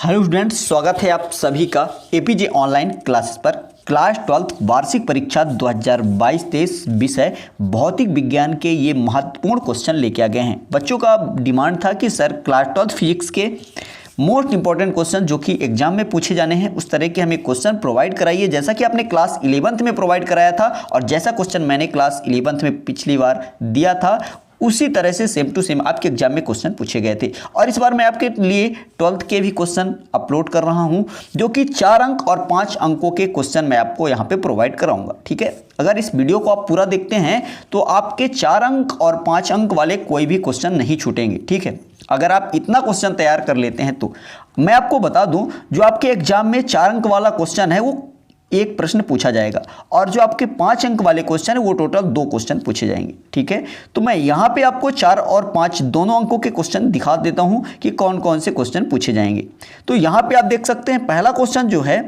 Hello students, स्वागत है आप सभी का एपीजे ऑनलाइन क्लासेस पर। क्लास 12 वार्षिक परीक्षा 2022-23 विषय भौतिक विज्ञान के ये महत्वपूर्ण क्वेश्चन लेके आ गए हैं। बच्चों का डिमांड था कि सर क्लास 12 फिजिक्स के मोस्ट इंपॉर्टेंट क्वेश्चन जो कि एग्जाम में पूछे जाने हैं उस तरह के हमें क्वेश्चन प्रोवाइड कराइए, जैसा कि आपने क्लास 11th में प्रोवाइड कराया था और जैसा क्वेश्चन मैंने क्लास 11th में पिछली बार दिया था उसी तरह से सेम टू सेम आपके एग्जाम में क्वेश्चन पूछे गए थे। और इस बार मैं आपके लिए 12th के भी क्वेश्चन अपलोड कर रहा हूं, जो कि 4 अंक और 5 अंकों के क्वेश्चन मैं आपको यहां पे प्रोवाइड कराऊंगा। ठीक है, अगर इस वीडियो को आप पूरा देखते हैं तो आपके 4 अंक और 5 अंक वाले कोई भी क्वेश्चन नहीं छूटेंगे। ठीक है, अगर आप इतना क्वेश्चन तैयार कर लेते हैं तो मैं आपको बता दूं, जो आपके एग्जाम में 4 अंक वाला क्वेश्चन है वो एक प्रश्न पूछा जाएगा और जो आपके 5 अंक वाले क्वेश्चन है वो टोटल 2 क्वेश्चन पूछे जाएंगे। ठीक है, तो मैं यहां पे आपको 4 और 5 दोनों अंकों के क्वेश्चन दिखा देता हूं कि कौन कौन से क्वेश्चन पूछे जाएंगे। तो यहां पे आप देख सकते हैं, पहला क्वेश्चन जो है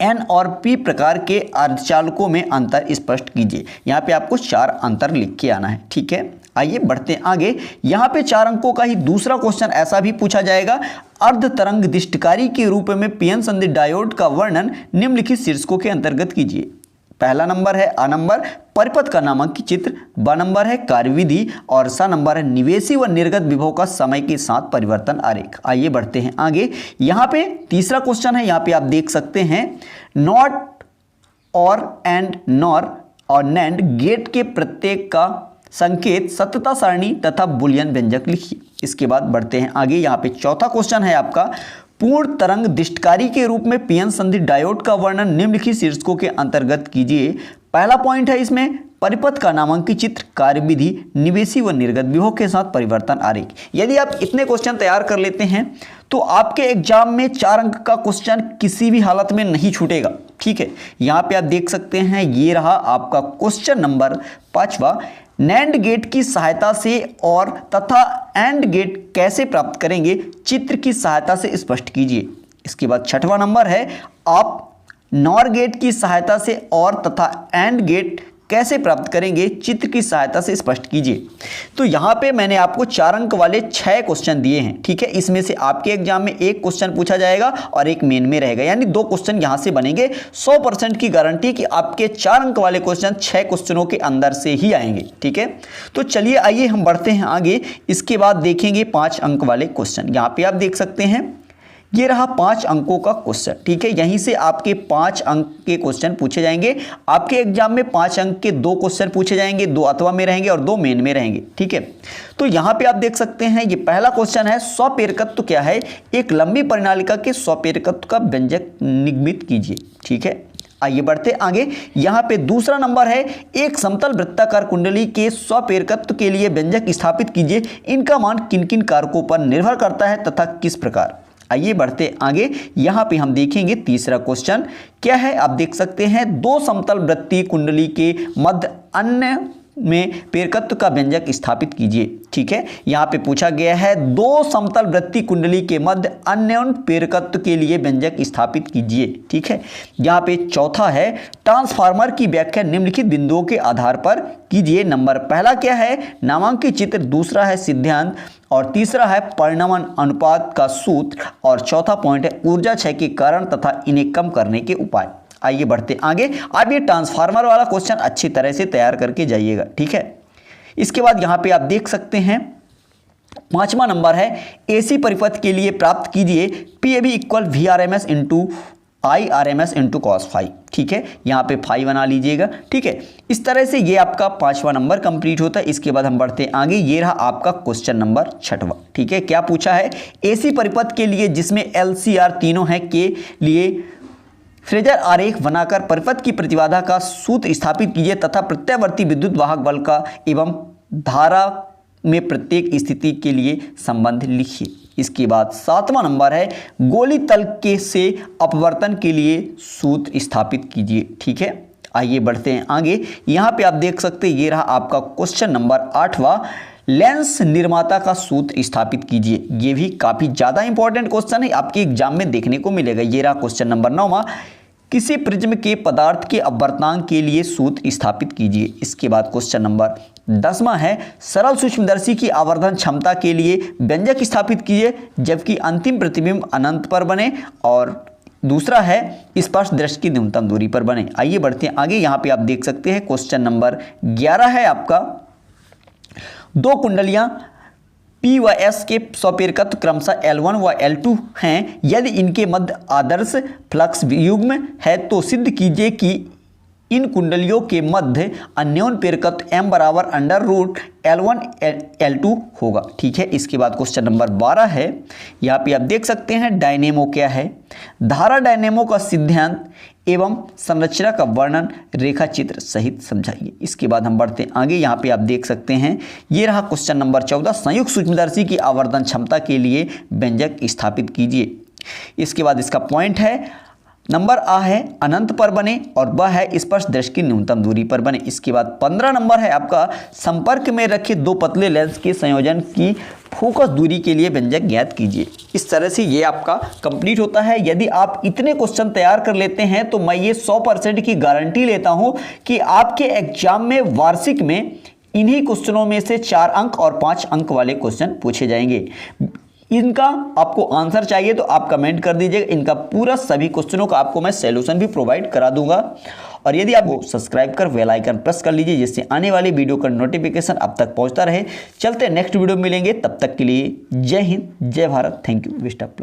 एन और पी प्रकार के अर्धचालकों में अंतर स्पष्ट कीजिए। यहां पे आपको 4 अंतर लिख के आना है। ठीक है, आइए बढ़ते हैं आगे। यहां पे 4 अंकों का ही दूसरा क्वेश्चन ऐसा भी पूछा जाएगा, अर्ध तरंग दिष्टकारी के रूप में पीएन संधि डायोड का वर्णन निम्नलिखित शीर्षकों के अंतर्गत कीजिए। पहला नंबर है अ नंबर परिपथ का नामांकित चित्र, ब नंबर है कार्यविधि और स नंबर है निवेशी व निर्गत विभव का समय के साथ परिवर्तन आरेख। आइए बढ़ते हैं आगे। यहाँ पे तीसरा क्वेश्चन है, यहाँ पे आप देख सकते हैं नॉट और एंड नॉर और नैंड गेट के प्रत्येक का संकेत सत्यता सारणी तथा बुलियन व्यंजक लिखिए। इसके बाद बढ़ते हैं आगे। यहाँ पे चौथा क्वेश्चन है आपका, पूर्ण तरंग दिष्टकारी के रूप में पीएन संधि डायोड का वर्णन निम्नलिखित शीर्षकों के अंतर्गत कीजिए। पहला पॉइंट है इसमें परिपथ का नामांकित चित्र, कार्यविधि, निवेशी व निर्गत विभव के साथ परिवर्तन आरेख। यदि आप इतने क्वेश्चन तैयार कर लेते हैं तो आपके एग्जाम में 4 अंक का क्वेश्चन किसी भी हालत में नहीं छूटेगा। ठीक है, यहाँ पे आप देख सकते हैं, ये रहा आपका क्वेश्चन नंबर 5वां, नैंड गेट की सहायता से और तथा एंड गेट कैसे प्राप्त करेंगे, चित्र की सहायता से स्पष्ट कीजिए। इसके बाद 6वां नंबर है, आप नॉर गेट की सहायता से और तथा एंड गेट कैसे प्राप्त करेंगे, चित्र की सहायता से स्पष्ट कीजिए। तो यहाँ पे मैंने आपको 4 अंक वाले 6 क्वेश्चन दिए हैं। ठीक है, इसमें से आपके एग्जाम में 1 क्वेश्चन पूछा जाएगा और 1 मेन में रहेगा, यानी 2 क्वेश्चन यहाँ से बनेंगे। 100% की गारंटी कि आपके 4 अंक वाले क्वेश्चन 6 क्वेश्चनों के अंदर से ही आएंगे। ठीक है, तो चलिए आइए हम बढ़ते हैं आगे। इसके बाद देखेंगे 5 अंक वाले क्वेश्चन। यहाँ पे आप देख सकते हैं, ये रहा 5 अंकों का क्वेश्चन। ठीक है, यहीं से आपके 5 अंक के क्वेश्चन पूछे जाएंगे। आपके एग्जाम में 5 अंक के 2 क्वेश्चन पूछे जाएंगे, 2 अथवा में रहेंगे और 2 मेन में रहेंगे। ठीक है, तो यहां पे आप देख सकते हैं, ये पहला क्वेश्चन है, स्वप्रेरकत्व क्या है, एक लंबी परिनालिका के स्वप्रेरकत्व का व्यंजक निगमित कीजिए। ठीक है, आइए बढ़ते आगे। यहां पे दूसरा नंबर है, एक समतल वृत्ताकार कुंडली के स्वप्रेरकत्व के लिए व्यंजक स्थापित कीजिए, इनका मान किन किन कारकों पर निर्भर करता है तथा किस प्रकार। आइए बढ़ते आगे। यहां पे हम देखेंगे तीसरा क्वेश्चन क्या है, आप देख सकते हैं, 2 समतल वृत्तीय कुंडली के मध्य अन्य में प्रेरकत्व का व्यंजक स्थापित कीजिए। ठीक है, यहां पे पूछा गया है, 2 समतल वृत्तीय कुंडली के मध्य अन्योन्य प्रेरकत्व के लिए व्यंजक स्थापित कीजिए। ठीक है, यहां पे चौथा है, ट्रांसफार्मर की व्याख्या निम्नलिखित बिंदुओं के आधार पर कीजिए। नंबर पहला क्या है, नामांकित चित्र, दूसरा है सिद्धांत और तीसरा है परिणामन अनुपात का सूत्र और चौथा पॉइंट है ऊर्जा क्षय के कारण तथा इन्हें कम करने के उपाय। आइए बढ़ते आगे। आप ये ट्रांसफार्मर वाला क्वेश्चन अच्छी तरह से तैयार करके जाइएगा। ठीक है, इसके बाद यहाँ पे आप देख सकते हैं 5वां नंबर है, एसी परिपथ के लिए प्राप्त कीजिए PAB equal V R M S into I R M S into cos phi. ठीक है, यहाँ पे फाई बना लीजिएगा। ठीक है, इस तरह से ये आपका 5वां नंबर कंप्लीट होता है। इसके बाद हम बढ़ते हैं आगे। ये रहा आपका क्वेश्चन नंबर 6वां। ठीक है, क्या पूछा है, एसी परिपथ के लिए जिसमें एलसीआर तीनों है के लिए फ्रेजर आरेख बनाकर परिपथ की प्रतिबाधा का सूत्र स्थापित कीजिए तथा प्रत्यावर्ती विद्युत वाहक बल का एवं धारा में प्रत्येक स्थिति के लिए संबंध लिखिए। इसके बाद 7वां नंबर है, गोली तल के से अपवर्तन के लिए सूत्र स्थापित कीजिए। ठीक है, आइए बढ़ते हैं आगे। यहाँ पे आप देख सकते हैं, ये रहा आपका क्वेश्चन नंबर 8वां, लेंस निर्माता का सूत्र स्थापित कीजिए। ये भी काफी ज्यादा इंपॉर्टेंट क्वेश्चन है, आपके एग्जाम में देखने को मिलेगा। ये रहा क्वेश्चन नंबर 9वां, किसी प्रिज्म के पदार्थ के अपवर्तनांक के लिए सूत्र स्थापित कीजिए। इसके बाद क्वेश्चन नंबर 10वां है, सरल सूक्ष्मदर्शी की आवर्धन क्षमता के लिए व्यंजक स्थापित कीजिए जबकि अंतिम प्रतिबिंब अनंत पर बने, और दूसरा है स्पर्श दृष्टि की न्यूनतम दूरी पर बने। आइए बढ़ते हैं आगे। यहाँ पे आप देख सकते हैं क्वेश्चन नंबर 11 है आपका, दो कुंडलियां P व S के स्वपेरकत्व क्रमशः L1 व L2 हैं। यदि इनके मध्य आदर्श फ्लक्स युग्म है तो सिद्ध कीजिए कि इन कुंडलियों के मध्य अन्योन्य पेरकत्व m बराबर अंडर रूट L1 L2 होगा। ठीक है। इसके बाद क्वेश्चन नंबर 12 है, यहाँ पे आप देख सकते हैं डायनेमो क्या है। धारा डायनेमो का सिद्धांत एवं संरचना का वर्णन रेखा चित्र सहित समझाइए। इसके बाद हम बढ़ते हैं आगे। यहाँ पे आप देख सकते हैं, ये रहा क्वेश्चन नंबर 14, संयुक्त सूक्ष्मदर्शी की आवर्धन क्षमता के लिए व्यंजक स्थापित कीजिए। इसके बाद इसका पॉइंट है, नंबर आ है अनंत पर बने और ब है स्पर्श दृष्टि की न्यूनतम दूरी पर बने। इसके बाद 15 नंबर है आपका, संपर्क में रखे दो पतले लेंस के संयोजन की फोकस दूरी के लिए व्यंजक ज्ञात कीजिए। इस तरह से ये आपका कंप्लीट होता है। यदि आप इतने क्वेश्चन तैयार कर लेते हैं तो मैं ये 100% की गारंटी लेता हूं कि आपके एग्जाम में वार्षिक में इन्हीं क्वेश्चनों में से 4 अंक और 5 अंक वाले क्वेश्चन पूछे जाएंगे। इनका आपको आंसर चाहिए तो आप कमेंट कर दीजिएगा, इनका पूरा सभी क्वेश्चनों का आपको मैं सॉल्यूशन भी प्रोवाइड करा दूंगा। और यदि आपको सब्सक्राइब कर बेल आइकन प्रेस कर लीजिए जिससे आने वाली वीडियो का नोटिफिकेशन आप तक पहुंचता रहे। चलते नेक्स्ट वीडियो में मिलेंगे, तब तक के लिए जय हिंद, जय Bharat, thank you, best of luck.